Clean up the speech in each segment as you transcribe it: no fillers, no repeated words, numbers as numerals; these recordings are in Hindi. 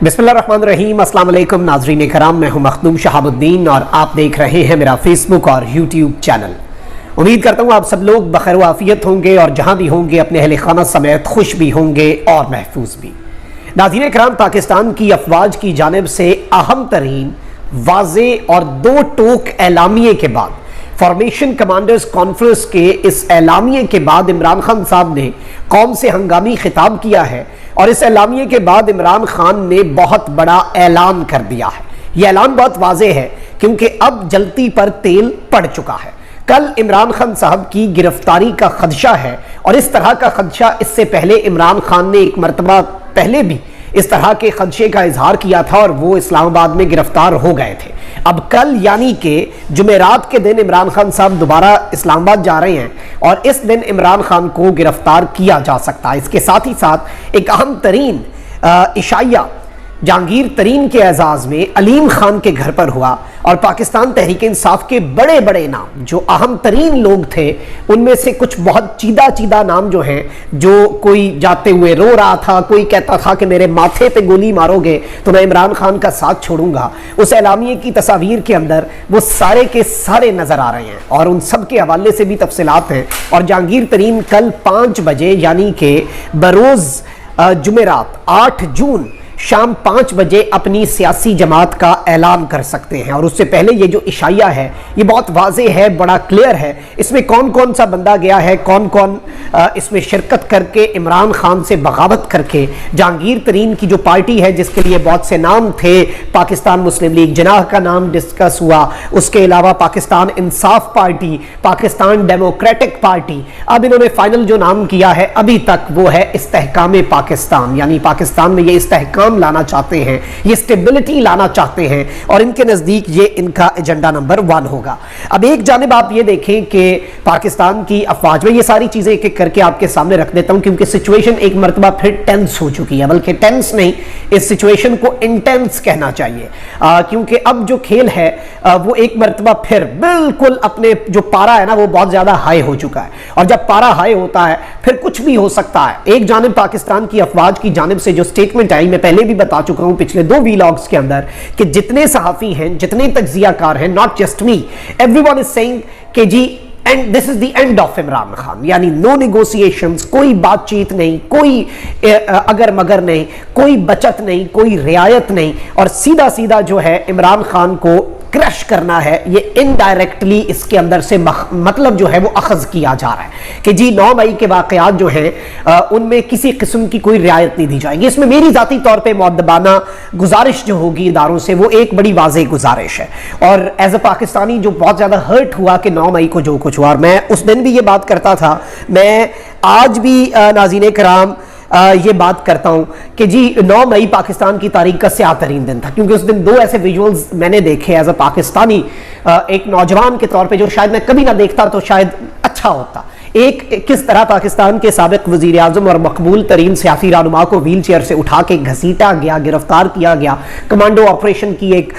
बिस्मिल्लाहिर्रहमानिर्रहीम। अस्सलाम वालेकुम नाज़रीन कराम, मैं हूं मखदूम शहाबुद्दीन और आप देख रहे हैं मेरा फेसबुक और यूट्यूब चैनल। उम्मीद करता हूं आप सब लोग बखैर आफियत होंगे और जहां भी होंगे अपने अहले खाना समेत खुश भी होंगे और महफूज भी। नाज़रीन कराम, पाकिस्तान की अफवाज की जानिब से अहम तरीन वाज़े और दो टोक एलामिये के बाद, फॉर्मेशन कमांडर्स कॉन्फ्रेंस के इस एलामिये के बाद इमरान खान साहब ने कौम से हंगामी खिताब किया है और इस एलामिये के बाद इमरान खान ने बहुत बड़ा ऐलान कर दिया है। यह ऐलान बहुत वाज़े है क्योंकि अब जलती पर तेल पड़ चुका है। कल इमरान खान साहब की गिरफ्तारी का खदशा है और इस तरह का खदशा इससे पहले इमरान खान ने एक मरतबा पहले भी इस तरह के खदशे का इजहार किया था और वो इस्लामाबाद में गिरफ्तार हो गए थे। अब कल यानी कि जुमेरात के दिन इमरान खान साहब दोबारा इस्लामाबाद जा रहे हैं और इस दिन इमरान खान को गिरफ्तार किया जा सकता है। इसके साथ ही साथ एक अहम तरीन इशाया जहांगीर तरीन के एजाज में अलीम खान के घर पर हुआ और पाकिस्तान तहरीक इंसाफ के बड़े बड़े नाम जो अहम तरीन लोग थे उनमें से कुछ बहुत चीदा चीदा नाम जो हैं, जो कोई जाते हुए रो रहा था, कोई कहता था कि मेरे माथे पे गोली मारोगे तो मैं इमरान खान का साथ छोड़ूंगा, उस एलामिये की तस्वीर के अंदर वो सारे के सारे नजर आ रहे हैं और उन सब के हवाले से भी तफसीलात हैं। और जहांगीर तरीन कल 5 बजे यानी कि बरोज जुमेरात 8 जून शाम 5 बजे अपनी सियासी जमात का ऐलान कर सकते हैं। और उससे पहले ये जो इशाया है ये बहुत वाज़े है, बड़ा क्लियर है। इसमें कौन कौन सा बंदा गया है, कौन कौन इसमें शिरकत करके इमरान खान से बगावत करके जहांगीर तरीन की जो पार्टी है जिसके लिए बहुत से नाम थे, पाकिस्तान मुस्लिम लीग जनाह का नाम डिस्कस हुआ, उसके अलावा पाकिस्तान इंसाफ पार्टी, पाकिस्तान डेमोक्रेटिक पार्टी, अब इन्होंने फाइनल जो नाम किया है अभी तक वो है इस्तेहकाम पाकिस्तान, यानी पाकिस्तान में ये इस्तेहकाम लाना चाहते हैं, ये स्टेबिलिटी लाना चाहते हैं और इनके नजदीक ये इनका एजेंडा नंबर 1 होगा। अब एक जानिब आप ये देखें कि पाकिस्तान की अफवाज में ये सारी चीजें एक एक करके आपके सामने रख देता हूं क्योंकि सिचुएशन एक मरतबा फिर टेंस हो चुकी है, बल्कि टेंस नहीं, इस सिचुएशन को इंटेंस कहना चाहिए क्योंकि अब जो खेल है वो एक मरतबा फिर बिल्कुल अपने जो पारा है ना वो बहुत ज्यादा हाई हो चुका है और जब पारा हाई होता है फिर कुछ भी हो सकता है। एक जानिब पाकिस्तान की अफवाज की जानिब से जो स्टेटमेंट आई, मैं पहले भी बता चुका हूं पिछले 2 वीलॉग्स के अंदर कि जितने सहाफी हैं, जितने तज्जियाकार हैं, not just me, everyone is saying कि जी end this is the end of Imran Khan, यानी नो नेगोशिएशंस, कोई बातचीत नहीं, कोई अगर मगर नहीं, कोई बचत नहीं, कोई रियायत नहीं और सीधा सीधा जो है इमरान खान को क्रश करना है। ये इनडायरेक्टली इसके अंदर से मतलब जो है वो अखज किया जा रहा है कि जी 9 मई के वाकयात जो हैं उनमें किसी किस्म की कोई रियायत नहीं दी जाएगी। इसमें मेरी जाती तौर पे मुअद्दबाना गुजारिश जो होगी इदारों से वो एक बड़ी वाज़ेह गुजारिश है और एज अ पाकिस्तानी जो बहुत ज़्यादा हर्ट हुआ कि 9 मई को जो कुछ हुआ, और मैं उस दिन भी ये बात करता था, मैं आज भी नाज़रीन कराम ये बात करता हूं कि जी 9 मई पाकिस्तान की तारीख का स्याह तरीन दिन था क्योंकि उस दिन 2 ऐसे विजुअल्स मैंने देखे एज अ पाकिस्तानी, एक नौजवान के तौर पे जो शायद मैं कभी ना देखता तो शायद अच्छा होता। एक किस तरह पाकिस्तान के साबिक वजीर आजम और मकबूल तरीन सियासी रहनुमा को व्हील चेयर से उठा के घसीटा गया, गिरफ्तार किया गया, कमांडो ऑपरेशन की एक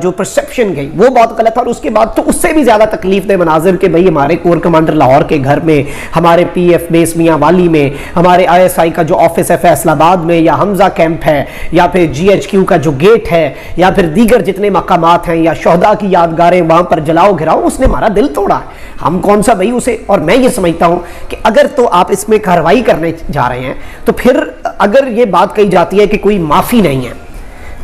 जो परसेप्शन गई वो बहुत गलत था। और उसके बाद तो उससे भी ज्यादा तकलीफ दे मनाजिर के भाई हमारे कोर कमांडर लाहौर के घर में, हमारे PF बेस मियां वाली में, हमारे ISI का जो ऑफिस है फैसलाबाद में, या हमजा कैंप है, या फिर GHQ का जो गेट है, या फिर दीगर जितने मकामात हैं, या शोहदा की यादगारें वहां पर जलाओ घिराओ, उसने हमारा दिल तोड़ा है। हम कौन सा भाई उसे, और मैं ये समझता हूं कि अगर तो आप इसमें कार्रवाई करने जा रहे हैं तो फिर अगर ये बात कही जाती है कि कोई माफी नहीं है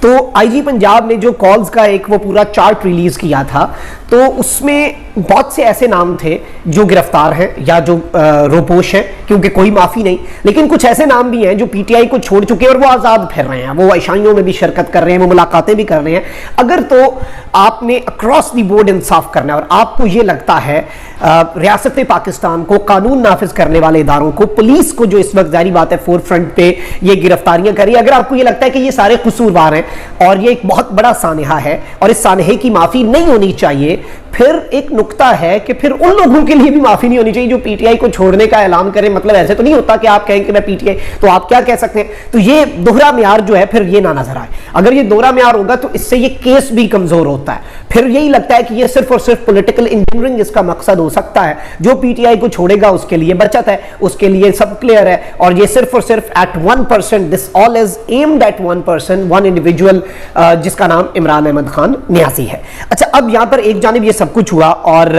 तो IG पंजाब ने जो कॉल्स का एक वो पूरा चार्ट रिलीज किया था तो उसमें बहुत से ऐसे नाम थे जो गिरफ्तार हैं या जो रोपोश हैं क्योंकि कोई माफी नहीं, लेकिन कुछ ऐसे नाम भी हैं जो PTI को छोड़ चुके हैं और वो आज़ाद फिर रहे हैं, वो इशाइयों में भी शिरकत कर रहे हैं, वो मुलाकातें भी कर रहे हैं। अगर तो आपने अक्रॉस द बोर्ड इंसाफ करना है और आपको ये लगता है रियासत पाकिस्तान को, कानून नाफिज करने वाले इदारों को, पुलिस को जो इस वक्त जारी बात है फोर फ्रंट पे ये गिरफ्तारियां करी, अगर आपको ये लगता है कि ये सारे कसूरवार हैं और ये एक बहुत बड़ा सानहा है और इस सानहे की माफी नहीं होनी चाहिए, फिर एक नुक्ता है कि फिर उन लोगों के लिए भी माफी नहीं होनी चाहिए जो PTI को छोड़ने का ऐलान करें। मतलब ऐसे तो नहीं होता कि आप कहें कि मैं PTI, तो आप क्या कह सकते हैं? तो ये दोहरा म्यार जो है फिर ये ना नजर आए। अगर ये दोहरा म्यार होगा तो इससे ये केस भी कमजोर होता है। फिर यही लगता है कि ये सिर्फ और सिर्फ पॉलिटिकल इंजीनियरिंग इसका मकसद हो सकता है। जो पीटीआई को छोड़ेगा उसके लिए बचत है, उसके लिए सब क्लियर है, और ये सिर्फ और सिर्फ at 1%, this all is aimed at 1%, one individual, जिसका नाम इमरान अहमद खान न्यासी है। अच्छा, अब यहां पर एक जानिब ये सब कुछ हुआ और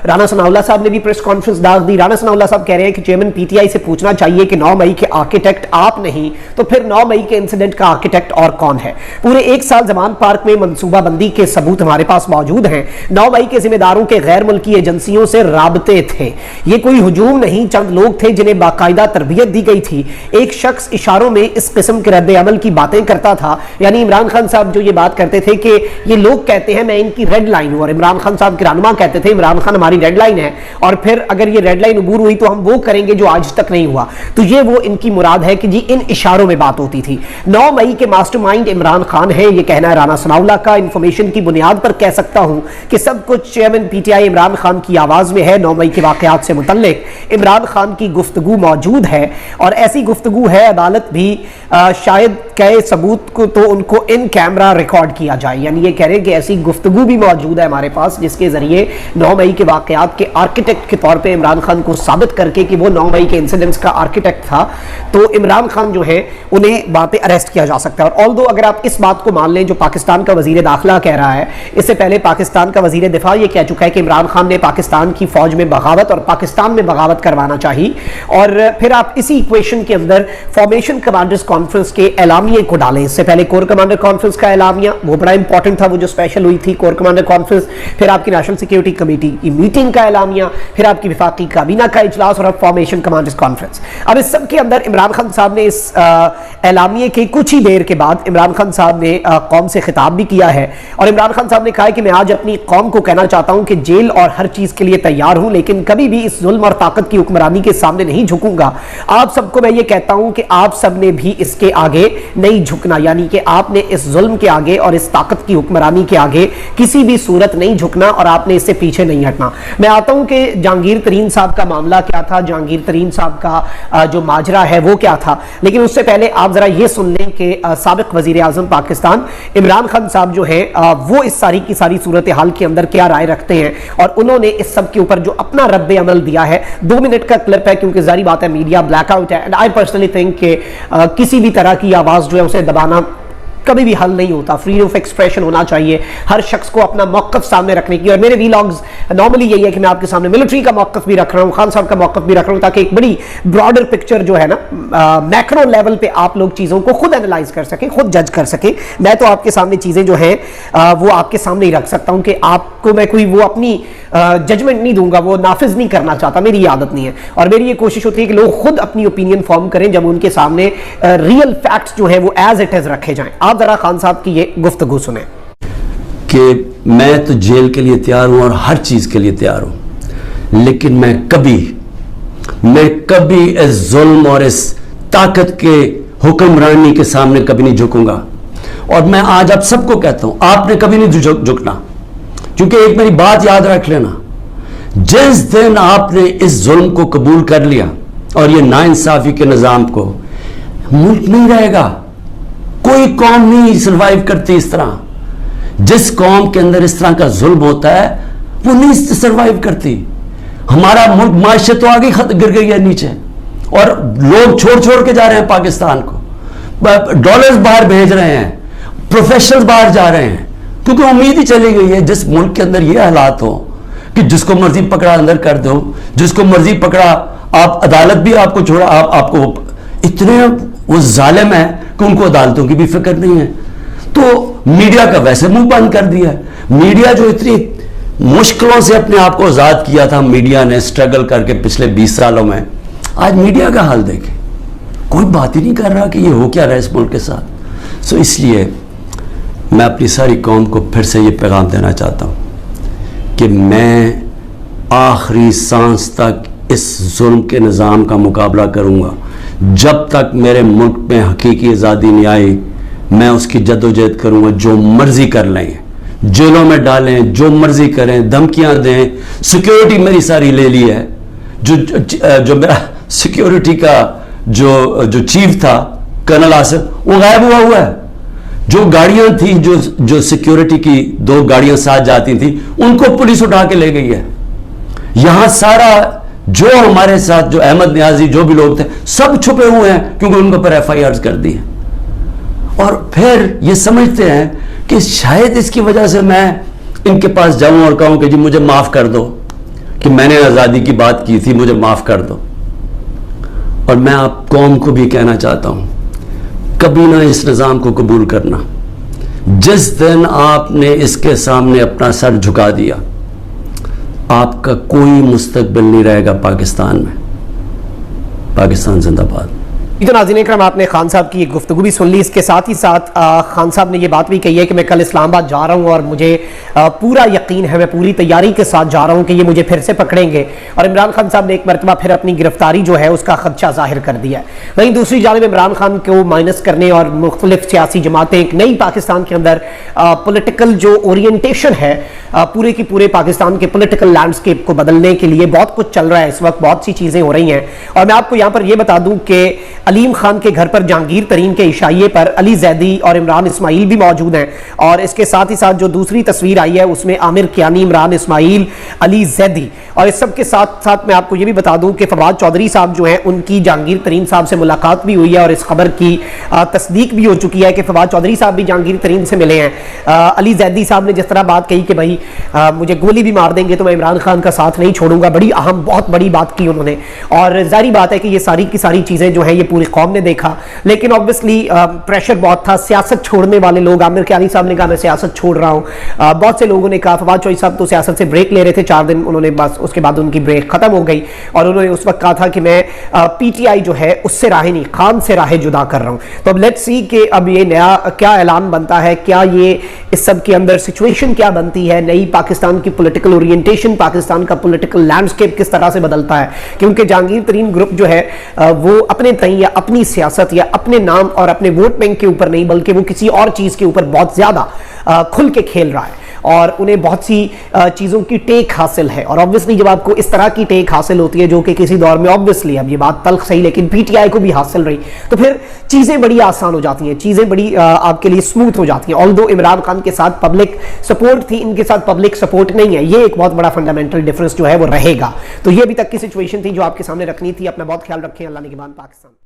राना सनाउल्लाह साहब ने भी प्रेस कॉन्फ्रेंस दाग दी। राना सनाउल्लाह साहब कह रहे हैं कि चेयरमैन पीटीआई से पूछना चाहिए कि 9 मई के आर्किटेक्ट आप नहीं तो फिर 9 मई के इंसिडेंट का आर्किटेक्ट और कौन है। पूरे एक साल जमान पार्क में मंसूबाबंदी के सबूत हमारे पास मौजूद हैं। 9 मई के जिम्मेदारों के गैर मुल्की एजेंसियों से राबते थे। ये कोई हुजूम नहीं, चंद लोग थे जिन्हें बाकायदा तरबियत दी गई थी। एक शख्स इशारों में इस किस्म के रद्द अमल की बातें करता था, यानी इमरान खान साहब जो ये बात करते थे कि ये लोग कहते हैं मैं इनकी रेड लाइन हूं, और इमरान खान साहब के रहनुमा कहते थे इमरान खान हमारी रेड लाइन है, और फिर अगर ये रेड लाइन अबूर हुई तो हम वो करेंगे जो आज तक नहीं हुआ। तो ये वो इनकी मुराद है कि जी इन इशारों में बात होती थी। 9 मई के मास्टरमाइंड इमरान खान है, ये कहना है राना सनाउल्लाह का। इंफॉर्मेशन की बुनियाद पर कह सकता हूं कि सब कुछ चेयरमैन पीटीआई इमरान खान की आवाज में है। 9 मई के वाकयात से मुतल्लिक इमरान खान की गुफ्तगू मौजूद है, और ऐसी गुफ्तगू है अदालत भी शायद कहे सबूत को तो उनको इन कैमरा रिकॉर्ड किया जाए, यानी ये कह रहे हैं कि ऐसी गुफ्तगू भी मौजूद है हमारे पास जिसके जरिए 9 मई के वाकयात के आर्किटेक्ट के तौर पे इमरान खान को साबित करके कि वो 9 मई के इंसिडेंट्स का आर्किटेक्ट था, तो इमरान खान जो है उन्हें वहां पे अरेस्ट किया जा सकता है। और ऑल्दो अगर आप इस बात को मान लें जो पाकिस्तान का वजीर दाखिला कह रहा है, इससे पहले पाकिस्तान का वजीर दिफा ये कह चुका है कि इमरान खान ने पाकिस्तान की फौज में बगावत और पाकिस्तान में बगावत करवाना चाहिए। और फिर आप इसी इक्वेशन के अंदर फॉर्मेशन कमांडर्स कॉन्फ्रेंस के एलामिये को डालें। इससे पहले कोर कमांडर कॉन्फ्रेंस का एलामिया, वो बड़ा इंपॉर्टेंट था, वो जो स्पेशल हुई थी कोर कमांडर कॉन्फ्रेंस, फिर आपकी नेशनल सिक्योरिटी कमेटी की मीटिंग का एलामिया, फिर आपकी विफाकी काबीना का इजलास, और अब फॉर्मेशन कमांडर्स कॉन्फ्रेंस। अब इस सब के अंदर इमरान खान साहब ने इस एलामिये के कुछ ही देर के बाद इमरान खान साहब ने कौम से खिताब भी किया है, और इमरान खान साहब ने कहा है कि मैं आज अपनी कौम को कहना चाहता हूं कि जेल और हर चीज के लिए तैयार हूं, लेकिन कभी भी इस जुल्म और ताकत की हुक्मरानी के सामने नहीं झुकूंगा। आप सबको मैं ये कहता हूं कि आप सब ने भी इसके आगे नहीं झुकना, यानी कि आपने इस जुल्म के आगे और इस ताकत की हुक्मरानी के आगे किसी भी सूरत नहीं झुकना, और आपने इससे पीछे नहीं हटना। मैं आता हूं कि जहांगीर तरीन साहब का मामला क्या था, जहांगीर तरीन साहब का जो माजरा है वो क्या था, लेकिन उससे पहले आप जरा ये सुन लें कि साबिक वजीर आजम पाकिस्तान इमरान खान साहब जो है वो इस सारी की सारी सूरत हाल के अंदर क्या राय रखते हैं, और उन्होंने इस सब के ऊपर जो अपना रद्द अमल दिया है। 2 मिनट का क्लिप है क्योंकि जारी बात है मीडिया ब्लैकआउट है, एंड आई पर्सनली थिंक कि किसी भी तरह की आवाज जो है उसे दबाना कभी भी हल नहीं होता। फ्रीडम ऑफ एक्सप्रेशन होना चाहिए, हर शख्स को अपना मौकफ सामने रखने की, और मेरे वीलॉग्स नॉर्मली यही है कि मैं आपके सामने मिलिट्री का मौकफ भी रख रहा हूँ, खान साहब का मौकफ भी रख रहा हूँ, ताकि एक बड़ी ब्रॉडर पिक्चर जो है ना मैक्रो लेवल पे आप लोग चीज़ों को खुद एनालाइज कर सकें, खुद जज कर सकें। मैं तो आपके सामने चीज़ें जो हैं वो आपके सामने ही रख सकता हूँ कि आपको मैं कोई वो अपनी जजमेंट नहीं दूंगा, वो नाफिज नहीं करना चाहता, मेरी आदत नहीं है। और मेरी ये कोशिश होती है कि लोग खुद अपनी ओपिनियन फॉर्म करें जब उनके सामने रियल फैक्ट्स जो है वो एज इट इज रखे जाएं। आप जरा खान साहब की ये गुफ्तगू सुने कि मैं तो जेल के लिए तैयार हूं और हर चीज के लिए तैयार हूं, लेकिन मैं कभी इस जुल्म और इस ताकत के हुक्मरानी के सामने कभी नहीं झुकूंगा। और मैं आज आप सबको कहता हूं, आपने कभी नहीं झुकना, क्योंकि एक मेरी बात याद रख लेना, जिस दिन आपने इस जुल्म को कबूल कर लिया और ये नाइंसाफी के निजाम को, मुल्क नहीं रहेगा। कोई कौम नहीं सरवाइव करती इस तरह। जिस कौम के अंदर इस तरह का जुल्म होता है वो नहीं सरवाइव करती। हमारा मुल्क माशे तो आगे गिर गई है नीचे, और लोग छोड़ के जा रहे हैं पाकिस्तान को, डॉलर्स बाहर भेज रहे हैं, प्रोफेशनल्स बाहर जा रहे हैं, क्योंकि उम्मीद ही चली गई है जिस मुल्क के अंदर ये हालात हो कि जिसको मर्जी पकड़ा अंदर कर दो, जिसको मर्जी पकड़ा आप, अदालत भी आपको छोड़ा, आपको इतने वो जालिम है कि उनको अदालतों की भी फिक्र नहीं है। तो मीडिया का वैसे मुंह बंद कर दिया है। मीडिया जो इतनी मुश्किलों से अपने आप को आजाद किया था, मीडिया ने स्ट्रगल करके पिछले 20 सालों में, आज मीडिया का हाल देखें, कोई बात ही नहीं कर रहा कि ये हो क्या रहा है इस मुल्क के साथ। सो इसलिए मैं अपनी सारी कौम को फिर से ये पैगाम देना चाहता हूँ कि मैं आखिरी सांस तक इस जुल्म के निज़ाम का मुकाबला करूँगा। जब तक मेरे मुल्क में हकीकी आज़ादी नहीं आई, मैं उसकी जद्दोजहद करूँगा। जो मर्जी कर लें, जेलों में डालें, जो मर्जी करें, धमकियाँ दें, सिक्योरिटी मेरी सारी ले ली है। जो मेरा सिक्योरिटी का जो चीफ था कर्नल आसिफ, वो गायब हुआ है। जो गाड़ियां थी, जो सिक्योरिटी की 2 गाड़ियां साथ जाती थी, उनको पुलिस उठा के ले गई है। यहां सारा जो हमारे साथ, जो अहमद न्याजी, जो भी लोग थे, सब छुपे हुए हैं क्योंकि उनके ऊपर FIR कर दी है। और फिर ये समझते हैं कि शायद इसकी वजह से मैं इनके पास जाऊं और कहूं कि जी मुझे माफ कर दो, कि मैंने आज़ादी की बात की थी, मुझे माफ कर दो। और मैं आप कौम को भी कहना चाहता हूं, कभी ना इस निज़ाम को कबूल करना। जिस दिन आपने इसके सामने अपना सर झुका दिया, आपका कोई मुस्तकबिल नहीं रहेगा पाकिस्तान में। पाकिस्तान जिंदाबाद। तो नाज़रीन इकराम, आपने खान साहब की गुफ्तगू भी सुन ली। इसके साथ ही साथ खान साहब ने ये बात भी कही है कि मैं कल इस्लामाबाद जा रहा हूँ और मुझे पूरा यकीन है, मैं पूरी तैयारी के साथ जा रहा हूँ कि ये मुझे फिर से पकड़ेंगे। और इमरान खान साहब ने एक मरतबा फिर अपनी गिरफ्तारी जो है उसका खदशा जाहिर कर दिया है। वहीं दूसरी जानिब इमरान खान को माइनस करने और मुख्तलिफ सियासी जमातें एक नई पाकिस्तान के अंदर पोलिटिकल जो ओरिएंटेशन है पूरे की पूरे पाकिस्तान के पोलिटिकल लैंडस्केप को बदलने के लिए बहुत कुछ चल रहा है। इस वक्त बहुत सी चीज़ें हो रही हैं। और मैं आपको यहाँ पर यह बता दूं कि अलीम खान के घर पर जहांगीर तरीन के इशाइये पर अली जैदी और इमरान इस्माइल भी मौजूद हैं। और इसके साथ ही साथ जो दूसरी तस्वीर आई है उसमें आमिर कियानी, इमरान इस्माइल, अली जैदी। और इस सब के साथ साथ मैं आपको यह भी बता दूं कि फवाद चौधरी साहब जो हैं उनकी जहांगीर तरीन साहब से मुलाकात भी हुई है और इस खबर की तस्दीक भी हो चुकी है कि फवाद चौधरी साहब भी जहांगीर तरीन से मिले हैं। अली जैदी साहब ने जिस तरह बात कही कि भाई मुझे गोली भी मार देंगे तो मैं इमरान खान का साथ नहीं छोड़ूंगा, बड़ी अहम, बहुत बड़ी बात की उन्होंने। और जाहिर बात है कि ये सारी की सारी चीजें जो है ये पूरी कौम ने देखा, लेकिन ऑब्वियसली प्रेशर बहुत था। सियासत छोड़ने वाले लोग, आमिर कियानी साहब ने कहा मैं सियासत छोड़ रहा हूं, बहुत से लोगों ने कहा, फवाद चौधरी साहब तो सियासत से ब्रेक ले रहे थे 4 दिन, उन्होंने बस उसके बाद उनकी ब्रेक खत्म हो गई और उन्होंने उस वक्त कहा था कि मैं PTI जो है उससे राहें नहीं, खान से राहें जुदा कर रहा हूं। तो अब लेट्स सी कि अब ये नया क्या ऐलान बनता है, क्या ये इस सब के अंदर सिचुएशन क्या बनती है, नई पाकिस्तान की पॉलिटिकल ओरिएंटेशन, पाकिस्तान का पॉलिटिकल लैंडस्केप किस तरह से बदलता है। क्योंकि जहांगीर तरीन ग्रुप जो है वो अपने तय या अपनी सियासत या अपने नाम और अपने वोट बैंक के ऊपर नहीं, बल्कि वो किसी और चीज के ऊपर बहुत ज्यादा खुल के खेल रहा है और उन्हें बहुत सी चीज़ों की टेक हासिल है। और ऑब्वियसली जब आपको इस तरह की टेक हासिल होती है जो कि किसी दौर में ऑब्वियसली, अब ये बात तल्ख सही, लेकिन PTI को भी हासिल रही, तो फिर चीज़ें बड़ी आसान हो जाती हैं, चीज़ें बड़ी आपके लिए स्मूथ हो जाती हैं। ऑल्दो इमरान खान के साथ पब्लिक सपोर्ट थी, इनके साथ पब्लिक सपोर्ट नहीं है, ये एक बहुत बड़ा फंडामेंटल डिफरेंस जो है वो रहेगा। तो ये अभी तक की सिचुएशन थी जो आपके सामने रखनी थी। अपना बहुत ख्याल रखें। अल्लाह निगहबान पाकिस्तान।